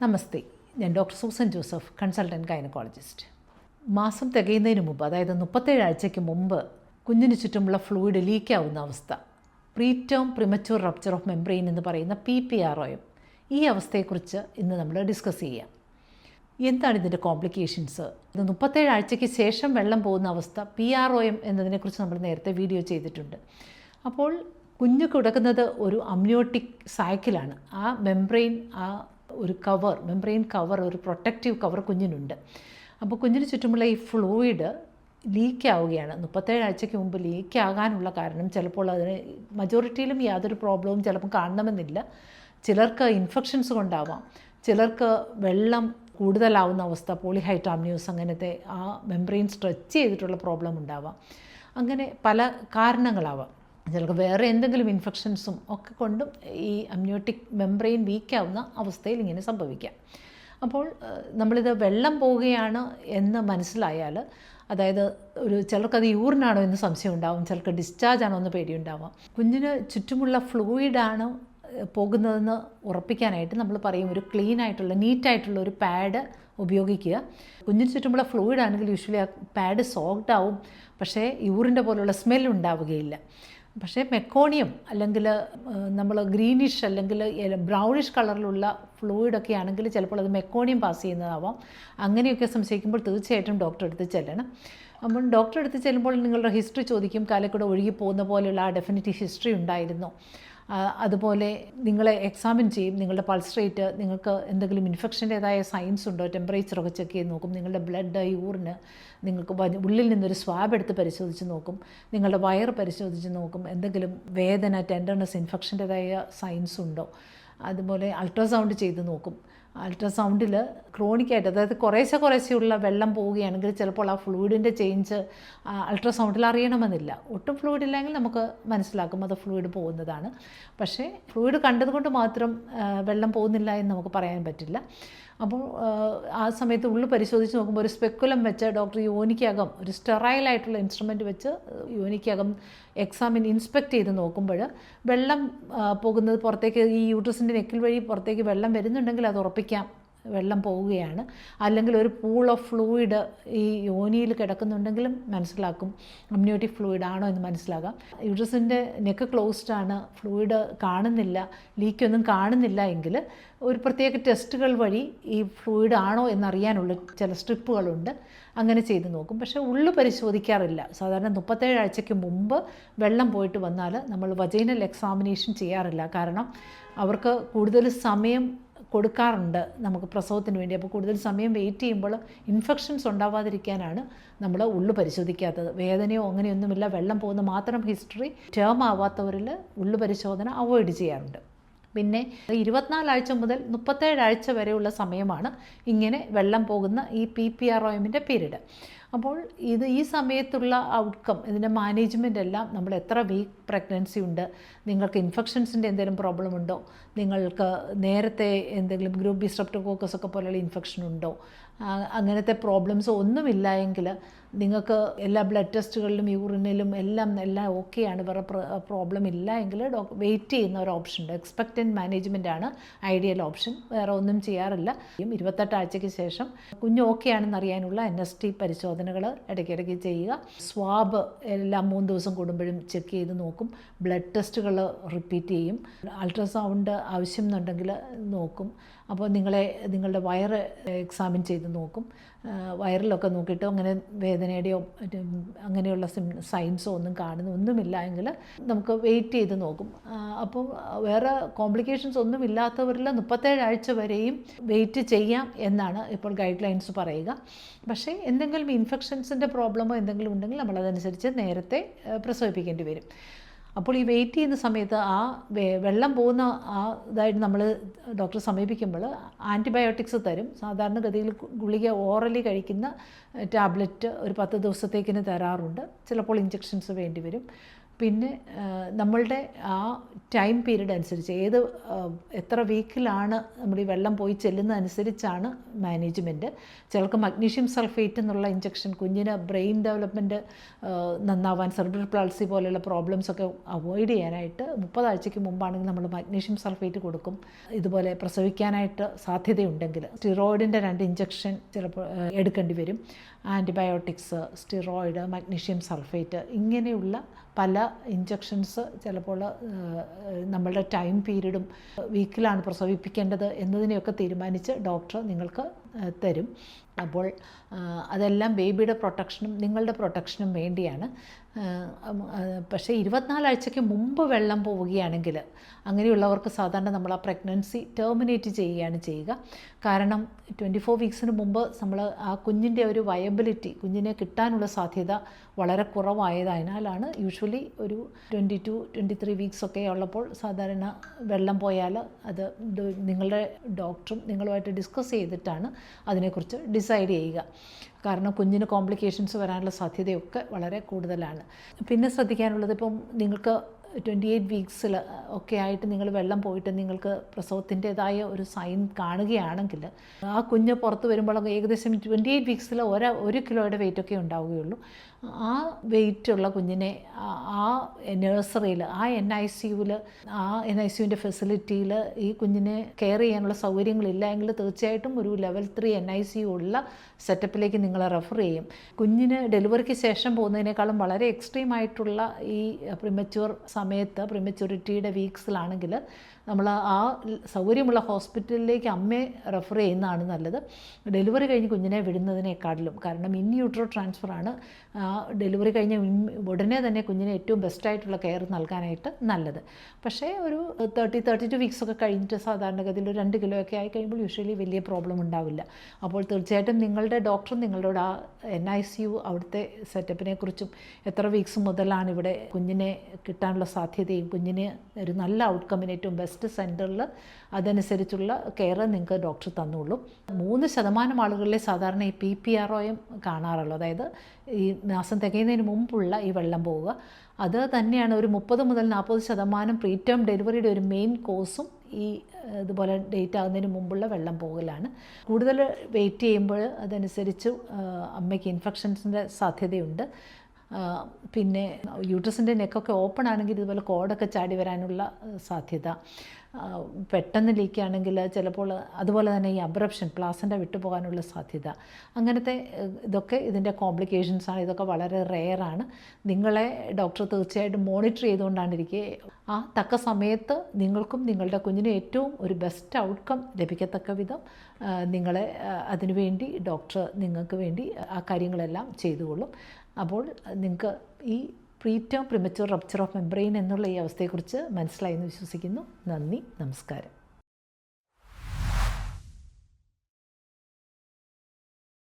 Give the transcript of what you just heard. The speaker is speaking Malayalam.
നമസ്തേ, ഞാൻ doctor Susan Joseph, consultant gynaecologist. മാസം തികയുന്നതിന് മുമ്പ്, അതായത് 37 ആഴ്ചയ്ക്ക് മുമ്പ് കുഞ്ഞിന് ചുറ്റുമുള്ള ഫ്ലൂയിഡ് ലീക്കാവുന്ന അവസ്ഥ, പ്രീറ്റേം പ്രിമച്യൂർ റപ്ചർ ഓഫ് മെംബ്രെയിൻ എന്ന് പറയുന്ന PPROM, ഈ അവസ്ഥയെക്കുറിച്ച് ഇന്ന് നമ്മൾ ഡിസ്കസ് ചെയ്യാം. എന്താണ് ഇതിൻ്റെ കോംപ്ലിക്കേഷൻസ്? ഇത് 37 ആഴ്ചയ്ക്ക് ശേഷം വെള്ളം പോകുന്ന അവസ്ഥ, PROM എന്നതിനെക്കുറിച്ച് നമ്മൾ നേരത്തെ വീഡിയോ ചെയ്തിട്ടുണ്ട്. അപ്പോൾ കുഞ്ഞ് കിടക്കുന്നത് ഒരു അമ്നിയോട്ടിക് സൈക്കിളാണ്. ആ മെംബ്രെയിൻ, ആ ഒരു കവർ, മെംബ്രെയിൻ കവർ, ഒരു പ്രൊട്ടക്റ്റീവ് കവർ കുഞ്ഞിനുണ്ട്. അപ്പോൾ കുഞ്ഞിന് ചുറ്റുമുള്ള ഈ ഫ്ലൂയിഡ് ലീക്കാവുകയാണ്. 37 ആഴ്ചയ്ക്ക് മുമ്പ് ലീക്കാകാനുള്ള കാരണം ചിലപ്പോൾ അതിന് മജോറിറ്റിയിലും യാതൊരു പ്രോബ്ലവും ചിലപ്പോൾ കാണണമെന്നില്ല. ചിലർക്ക് ഇൻഫെക്ഷൻസ് കൊണ്ടാവാം, ചിലർക്ക് വെള്ളം കൂടുതലാവുന്ന അവസ്ഥ, പോളിഹൈഡ്രാമ്നിയോസ്, അങ്ങനത്തെ ആ മെംബ്രെയിൻ സ്ട്രെച്ച് ചെയ്തിട്ടുള്ള പ്രോബ്ലം ഉണ്ടാവാം. അങ്ങനെ പല കാരണങ്ങളാവാം. ചിലർക്ക് വേറെ എന്തെങ്കിലും ഇൻഫെക്ഷൻസും ഒക്കെ കൊണ്ടും ഈ അമ്നിയോട്ടിക് മെംബ്രെയിൻ വീക്കാവുന്ന അവസ്ഥയിൽ ഇങ്ങനെ സംഭവിക്കാം. അപ്പോൾ നമ്മളിത് വെള്ളം പോവുകയാണ് എന്ന് മനസ്സിലായാൽ, അതായത് ചിലർക്കത് യൂറിനാണോ എന്ന് സംശയം ഉണ്ടാവും, ചിലർക്ക് ഡിസ്ചാർജ് ആണോ എന്ന് പേടിയുണ്ടാവാം. കുഞ്ഞിന് ചുറ്റുമുള്ള ഫ്ലൂയിഡാണോ പോകുന്നതെന്ന് ഉറപ്പിക്കാനായിട്ട് നമ്മൾ പറയും ഒരു ക്ലീൻ ആയിട്ടുള്ള, നീറ്റായിട്ടുള്ള ഒരു പാഡ് ഉപയോഗിക്കുക. കുഞ്ഞിന് ചുറ്റുമുള്ള ഫ്ലൂയിഡ് ആണെങ്കിൽ യൂഷ്വലി ആ പാഡ് സോക്ഡ് ആവും, പക്ഷേ യൂറിൻ്റെ പോലുള്ള സ്മെൽ ഉണ്ടാവുകയില്ല. പക്ഷേ മെക്കോണിയം അല്ലെങ്കിൽ നമ്മൾ ഗ്രീനിഷ് അല്ലെങ്കിൽ ബ്രൗണിഷ് കളറിലുള്ള ഫ്ലൂയിഡൊക്കെ ആണെങ്കിൽ ചിലപ്പോൾ അത് മെക്കോണിയം പാസ് ചെയ്യുന്നതാവാം. അങ്ങനെയൊക്കെ സംശയിക്കുമ്പോൾ തീർച്ചയായിട്ടും ഡോക്ടറെ അടുത്ത് ചെല്ലണം. അപ്പം ഡോക്ടറെ അടുത്ത് ചെല്ലുമ്പോൾ നിങ്ങളുടെ ഹിസ്റ്ററി ചോദിക്കും. കാലക്കൂടെ ഒഴുകി പോകുന്ന പോലെയുള്ള ആ ഡെഫിനറ്റ് ഹിസ്റ്ററി ഉണ്ടായിരുന്നോ? അതുപോലെ നിങ്ങളെ എക്സാമിൻ ചെയ്യും. നിങ്ങളുടെ പൾസ് റേറ്റ്, നിങ്ങൾക്ക് എന്തെങ്കിലും ഇൻഫെക്ഷൻ്റേതായ സൈൻസ് ഉണ്ടോ, ടെമ്പറേച്ചറൊക്കെ ചെക്ക് ചെയ്ത് നോക്കും. നിങ്ങളുടെ ബ്ലഡ്, യൂറിന് നിങ്ങൾക്ക് ഉള്ളിൽ നിന്നൊരു സ്വാബ് എടുത്ത് പരിശോധിച്ച് നോക്കും. നിങ്ങളുടെ വയറ് പരിശോധിച്ച് നോക്കും. എന്തെങ്കിലും വേദന, ടെൻഡർനെസ്, ഇൻഫെക്ഷൻ്റേതായ സൈൻസ് ഉണ്ടോ. അതുപോലെ അൾട്രാസൗണ്ട് ചെയ്ത് നോക്കും. അൾട്രാസൗണ്ടിൽ ക്രോണിക്കായിട്ട്, അതായത് കുറേശ്ശെയുള്ള വെള്ളം പോവുകയാണെങ്കിൽ ചിലപ്പോൾ ആ ഫ്ലൂയിഡിൻ്റെ ചേഞ്ച് അൾട്രാസൗണ്ടിൽ അറിയണമെന്നില്ല. ഒട്ടും ഫ്ലൂയിഡ് ഇല്ലെങ്കിൽ നമുക്ക് മനസ്സിലാക്കും അത് ഫ്ലൂയിഡ് പോകുന്നതാണ്. പക്ഷേ ഫ്ലൂയിഡ് കണ്ടതുകൊണ്ട് മാത്രം വെള്ളം പോകുന്നില്ല എന്ന് നമുക്ക് പറയാൻ പറ്റില്ല. അപ്പോൾ ആ സമയത്ത് ഉള്ളു പരിശോധിച്ച് നോക്കുമ്പോൾ ഒരു സ്പെക്കുലം വെച്ച് ഡോക്ടർ യോനിക്കകം ഒരു സ്റ്റെറൈലായിട്ടുള്ള ഇൻസ്ട്രുമെൻറ്റ് വെച്ച് യോനിക്കകം ഇൻസ്പെക്റ്റ് ചെയ്ത് നോക്കുമ്പോൾ വെള്ളം പോകുന്നത് പുറത്തേക്ക്, ഈ യൂട്രസിൻ്റെ നെക്കിൽ വഴി പുറത്തേക്ക് വെള്ളം വരുന്നുണ്ടെങ്കിൽ അത് ഉറപ്പിക്കാം വെള്ളം പോവുകയാണ്. അല്ലെങ്കിൽ ഒരു പൂൾ ഓഫ് ഫ്ലൂയിഡ് ഈ യോനിയിൽ കിടക്കുന്നുണ്ടെങ്കിലും മനസ്സിലാക്കും അമ്നിയോട്ടിക് ഫ്ലൂയിഡ് ആണോ എന്ന് മനസ്സിലാകാം. യൂട്രസിൻ്റെ നെക്ക് ക്ലോസ്ഡ് ആണ്, ഫ്ലൂയിഡ് കാണുന്നില്ല, ലീക്കൊന്നും കാണുന്നില്ല എങ്കിൽ ഒരു പ്രത്യേക ടെസ്റ്റുകൾ വഴി ഈ ഫ്ലൂയിഡ് ആണോ എന്നറിയാനുള്ള ചില സ്ട്രിപ്പുകളുണ്ട്. അങ്ങനെ ചെയ്ത് നോക്കും. പക്ഷേ ഉള്ളു പരിശോധിക്കാറില്ല. സാധാരണ 37 ആഴ്ചയ്ക്ക് മുമ്പ് വെള്ളം പോയിട്ട് വന്നാൽ നമ്മൾ വജൈനൽ എക്സാമിനേഷൻ ചെയ്യാറില്ല. കാരണം അവർക്ക് കൂടുതൽ സമയം കൊടുക്കാറുണ്ട് നമുക്ക് പ്രസവത്തിന് വേണ്ടി. അപ്പോൾ കൂടുതൽ സമയം വെയിറ്റ് ചെയ്യുമ്പോൾ ഇൻഫെക്ഷൻസ് ഉണ്ടാവാതിരിക്കാനാണ് നമ്മൾ ഉള്ളു പരിശോധിക്കാത്തത്. വേദനയോ അങ്ങനെയൊന്നുമില്ല, വെള്ളം പോകുന്ന മാത്രം ഹിസ്റ്ററി, ടേം ആവാത്തവരിൽ ഉള്ളു പരിശോധന അവോയ്ഡ് ചെയ്യാറുണ്ട്. പിന്നെ 24 ആഴ്ച മുതൽ 37 ആഴ്ച വരെയുള്ള സമയമാണ് ഇങ്ങനെ വെള്ളം പോകുന്ന ഈ PPROMൻ്റെ പീരീഡ്. അപ്പോൾ ഈ സമയത്തുള്ള ഔട്ട്കം, ഇതിൻ്റെ മാനേജ്മെൻ്റ് എല്ലാം, നമ്മൾ എത്ര വീക്ക് പ്രഗ്നൻസി ഉണ്ട്, നിങ്ങൾക്ക് ഇൻഫെക്ഷൻസിൻ്റെ എന്തെങ്കിലും പ്രോബ്ലം ഉണ്ടോ, നിങ്ങൾക്ക് നേരത്തെ എന്തെങ്കിലും ഗ്രൂപ്പ് ബി സ്ട്രെപ്റ്റോകോക്കസ് ഒക്കെ പോലെയുള്ള ഇൻഫെക്ഷൻ ഉണ്ടോ, അങ്ങനത്തെ പ്രോബ്ലംസ് ഒന്നുമില്ല എങ്കിൽ നിങ്ങൾക്ക് എല്ലാ ബ്ലഡ് ടെസ്റ്റുകളിലും യൂറിനിലും എല്ലാം ഓക്കെയാണ്, വേറെ പ്രോബ്ലം ഇല്ല എങ്കിൽ വെയിറ്റ് ചെയ്യുന്ന ഒരു ഓപ്ഷൻ ഉണ്ട്. എക്സ്പെക്റ്റൻറ്റ് മാനേജ്മെൻ്റ് ആണ് ഐഡിയൽ ഓപ്ഷൻ. വേറെ ഒന്നും ചെയ്യാറില്ല. 28 ആഴ്ചയ്ക്ക് ശേഷം കുഞ്ഞ് ഓക്കെ ആണെന്ന് അറിയാനുള്ള NST പരിശോധനകൾ ഇടയ്ക്കിടയ്ക്ക് ചെയ്യുക. സ്വാബ് എല്ലാം 3 ദിവസം കൂടുമ്പോഴും ചെക്ക് ചെയ്ത് നോക്കും. ബ്ലഡ് ടെസ്റ്റുകൾ റിപ്പീറ്റ് ചെയ്യും. അൾട്രാസൗണ്ട് ആവശ്യം എന്നുണ്ടെങ്കിൽ നോക്കും. അപ്പോൾ നിങ്ങളുടെ വയറ് എക്സാമിൻ ചെയ്ത് നോക്കും. വയറിലൊക്കെ നോക്കിയിട്ട് അങ്ങനെ വേദനയുടെയോ അങ്ങനെയുള്ള സൈൻസോ ഒന്നുമില്ല എങ്കിൽ നമുക്ക് വെയിറ്റ് ചെയ്ത് നോക്കും. അപ്പോൾ വേറെ കോംപ്ലിക്കേഷൻസ് ഒന്നും ഇല്ലാത്തവരിൽ 37 ആഴ്ച വരെയും വെയിറ്റ് ചെയ്യാം എന്നാണ് ഇപ്പോൾ ഗൈഡ് ലൈൻസ് പറയുക. പക്ഷേ എന്തെങ്കിലും ഇൻഫെക്ഷൻസിൻ്റെ പ്രോബ്ലമോ എന്തെങ്കിലും ഉണ്ടെങ്കിൽ നമ്മളതനുസരിച്ച് നേരത്തെ പ്രസവിപ്പിക്കേണ്ടി വരും. അപ്പോൾ ഈ വെയിറ്റ് ചെയ്യുന്ന സമയത്ത് ആ വെള്ളം പോകുന്ന ഇതായിട്ട് നമ്മൾ ഡോക്ടറെ സമീപിക്കുമ്പോൾ ആൻറ്റിബയോട്ടിക്സ് തരും. സാധാരണഗതിയിൽ ഗുളിക ഓറലി കഴിക്കുന്ന ടാബ്ലറ്റ് ഒരു 10 ദിവസത്തേക്കിന് തരാറുണ്ട്. ചിലപ്പോൾ ഇഞ്ചെക്ഷൻസ് വേണ്ടി വരും. പിന്നെ നമ്മളുടെ ആ ടൈം പീരീഡ് അനുസരിച്ച് എത്ര വീക്കിലാണ് നമ്മൾ ഈ വെള്ളം പോയി ചെല്ലുന്നതനുസരിച്ചാണ് മാനേജ്മെൻറ്റ്. ചിലർക്ക് മഗ്നീഷ്യം സൾഫേറ്റ് എന്നുള്ള ഇഞ്ചക്ഷൻ കുഞ്ഞിന് ബ്രെയിൻ ഡെവലപ്മെൻറ്റ് നന്നാവാൻ, സെറിബ്രൽ പാൾസി പോലെയുള്ള പ്രോബ്ലംസൊക്കെ അവോയ്ഡ് ചെയ്യാനായിട്ട് 30 ആഴ്ചയ്ക്ക് മുമ്പാണെങ്കിൽ നമ്മൾ മഗ്നീഷ്യം സൾഫേറ്റ് കൊടുക്കും. ഇതുപോലെ പ്രസവിക്കാനായിട്ട് സാധ്യതയുണ്ടെങ്കിൽ സ്റ്റിറോയിഡിൻ്റെ 2 ഇഞ്ചക്ഷൻ ചിലപ്പോൾ എടുക്കേണ്ടി വരും. ആൻറ്റിബയോട്ടിക്സ്, സ്റ്റിറോയിഡ്, മഗ്നീഷ്യം സൾഫേറ്റ്, ഇങ്ങനെയുള്ള പല ഇഞ്ചക്ഷൻസ് ചിലപ്പോൾ നമ്മളുടെ ടൈം പീരീഡും വീക്കിലാണ് പ്രസവിപ്പിക്കേണ്ടത് എന്നതിനെയൊക്കെ തീരുമാനിച്ച് ഡോക്ടർ നിങ്ങൾക്ക് തരും. അപ്പോൾ അതെല്ലാം ബേബിയുടെ പ്രൊട്ടക്ഷനും നിങ്ങളുടെ പ്രൊട്ടക്ഷനും വേണ്ടിയാണ്. പക്ഷേ 24 ആഴ്ചയ്ക്ക് മുമ്പ് വെള്ളം പോവുകയാണെങ്കിൽ അങ്ങനെയുള്ളവർക്ക് സാധാരണ നമ്മൾ ആ പ്രഗ്നൻസി ടെർമിനേറ്റ് ചെയ്യുകയാണ് ചെയ്യുക. കാരണം 24 വീക്സിന് മുമ്പ് നമ്മൾ ആ കുഞ്ഞിൻ്റെ ഒരു വയബിലിറ്റി, കുഞ്ഞിനെ കിട്ടാനുള്ള സാധ്യത വളരെ കുറവായതിനാലാണ് യൂഷ്വലി ഒരു 22-23 വീക്സൊക്കെ ഉള്ളപ്പോൾ സാധാരണ വെള്ളം പോയാൽ അത് നിങ്ങളുടെ ഡോക്ടറും നിങ്ങളുമായിട്ട് ഡിസ്കസ് ചെയ്തിട്ടാണ് അതിനെക്കുറിച്ച് ഡിസൈഡ് ചെയ്യുക. കാരണം കുഞ്ഞിന് കോംപ്ലിക്കേഷൻസ് വരാനുള്ള സാധ്യതയൊക്കെ വളരെ കൂടുതലാണ്. പിന്നെ ശ്രദ്ധിക്കാനുള്ളത്, ഇപ്പം നിങ്ങൾക്ക് 28 വീക്സിൽ ഒക്കെ ആയിട്ട് നിങ്ങൾ വെള്ളം പോയിട്ട് നിങ്ങൾക്ക് പ്രസവത്തിൻ്റേതായ ഒരു സൈൻ കാണുകയാണെങ്കിൽ ആ കുഞ്ഞ് പുറത്ത് വരുമ്പോൾ ഏകദേശം 28 വീക്സിൽ 1 കിലോയുടെ വെയിറ്റൊക്കെ ഉണ്ടാവുകയുള്ളൂ. ആ വെയിറ്റുള്ള കുഞ്ഞിനെ ആ നഴ്സറിയിൽ, ആ NICUവിൽ, ആ NICUവിൻ്റെ ഫെസിലിറ്റിയിൽ ഈ കുഞ്ഞിനെ കെയർ ചെയ്യാനുള്ള സൗകര്യങ്ങളില്ല എങ്കിൽ തീർച്ചയായിട്ടും ഒരു ലെവൽ 3 NICU ഉള്ള സെറ്റപ്പിലേക്ക് നിങ്ങളെ റെഫർ ചെയ്യും. കുഞ്ഞിന് ഡെലിവറിക്ക് ശേഷം പോകുന്നതിനേക്കാളും വളരെ എക്സ്ട്രീമായിട്ടുള്ള ഈ പ്രിമച്യൂർ സമയത്ത്, പ്രിമച്യൂരിറ്റിയുടെ വീക്സിലാണെങ്കിൽ നമ്മൾ ആ സൗകര്യമുള്ള ഹോസ്പിറ്റലിലേക്ക് അമ്മയെ റെഫർ ചെയ്യുന്നതാണ് നല്ലത്, ഡെലിവറി കഴിഞ്ഞ് കുഞ്ഞിനെ വിടുന്നതിനേക്കാളിലും. കാരണം ഇൻ യൂട്രോ ട്രാൻസ്ഫറാണ് ഡെലിവറി കഴിഞ്ഞ് ഉടനെ തന്നെ കുഞ്ഞിന് ഏറ്റവും ബെസ്റ്റായിട്ടുള്ള കെയർ നൽകാനായിട്ട് നല്ലത്. പക്ഷേ ഒരു 32 വീക്സൊക്കെ കഴിഞ്ഞിട്ട് സാധാരണഗതിയിൽ 2 കിലോ ഒക്കെ ആയി കഴിയുമ്പോൾ യൂഷ്വലി വലിയ പ്രോബ്ലം ഉണ്ടാവില്ല. അപ്പോൾ തീർച്ചയായിട്ടും നിങ്ങളുടെ ഡോക്ടർ നിങ്ങളോട് ആ NICU അവിടുത്തെ സെറ്റപ്പിനെ കുറിച്ചും എത്ര വീക്സ് മുതലാണ് ഇവിടെ കുഞ്ഞിനെ കിട്ടാനുള്ള സാധ്യതയും കുഞ്ഞിന് ഒരു നല്ല ഔട്ട്കമ്മിന് ഏറ്റവും ബെസ്റ്റ് സെൻറ്ററിൽ അതനുസരിച്ചുള്ള കെയർ നിങ്ങൾക്ക് ഡോക്ടർ തന്നുള്ളൂ. 3% ആളുകളിലെ സാധാരണ ഈ PPROM കാണാറുള്ളൂ. അതായത് ഈ മാസം തികയുന്നതിന് മുമ്പുള്ള ഈ വെള്ളം പോവുക. അത് തന്നെയാണ് ഒരു 30 മുതൽ 40% പ്രീടേം ഡെലിവറിയുടെ ഒരു മെയിൻ കോസും ഈ ഇതുപോലെ ഡേറ്റ് ആകുന്നതിന് മുമ്പുള്ള വെള്ളം പോകലാണ്. കൂടുതൽ വെയിറ്റ് ചെയ്യുമ്പോൾ അതനുസരിച്ച് അമ്മയ്ക്ക് ഇൻഫെക്ഷൻസിൻ്റെ സാധ്യതയുണ്ട്. പിന്നെ യൂട്രസിൻ്റെ നെക്കൊക്കെ ഓപ്പൺ ആണെങ്കിൽ ഇതുപോലെ കോഡൊക്കെ ചാടി വരാനുള്ള സാധ്യത, പെട്ടെന്ന് ലീക്കാണെങ്കിൽ ചിലപ്പോൾ, അതുപോലെ തന്നെ ഈ അബ്രപ്ഷൻ, പ്ലാസൻ്റ വിട്ടുപോകാനുള്ള സാധ്യത, അങ്ങനത്തെ ഇതൊക്കെ ഇതിൻ്റെ കോംപ്ലിക്കേഷൻസാണ്. ഇതൊക്കെ വളരെ റെയറാണ്. നിങ്ങളെ ഡോക്ടർ തീർച്ചയായിട്ടും മോണിറ്റർ ചെയ്തുകൊണ്ടാണിരിക്കുക. ആ തക്ക സമയത്ത് നിങ്ങൾക്കും നിങ്ങളുടെ കുഞ്ഞിനും ഏറ്റവും ഒരു ബെസ്റ്റ് ഔട്ട്കം ലഭിക്കത്തക്ക വിധം നിങ്ങളെ അതിനുവേണ്ടി ഡോക്ടർ നിങ്ങൾക്ക് വേണ്ടി ആ കാര്യങ്ങളെല്ലാം ചെയ്തുകൊള്ളും. അപ്പോൾ നിങ്ങൾക്ക് ഈ പ്രീടേം പ്രിമച്യൂർ റപ്ചർ ഓഫ് മെംബ്രെയിൻ എന്നുള്ള ഈ അവസ്ഥയെക്കുറിച്ച് മനസ്സിലായെന്ന് വിശ്വസിക്കുന്നു. നന്ദി, നമസ്കാരം.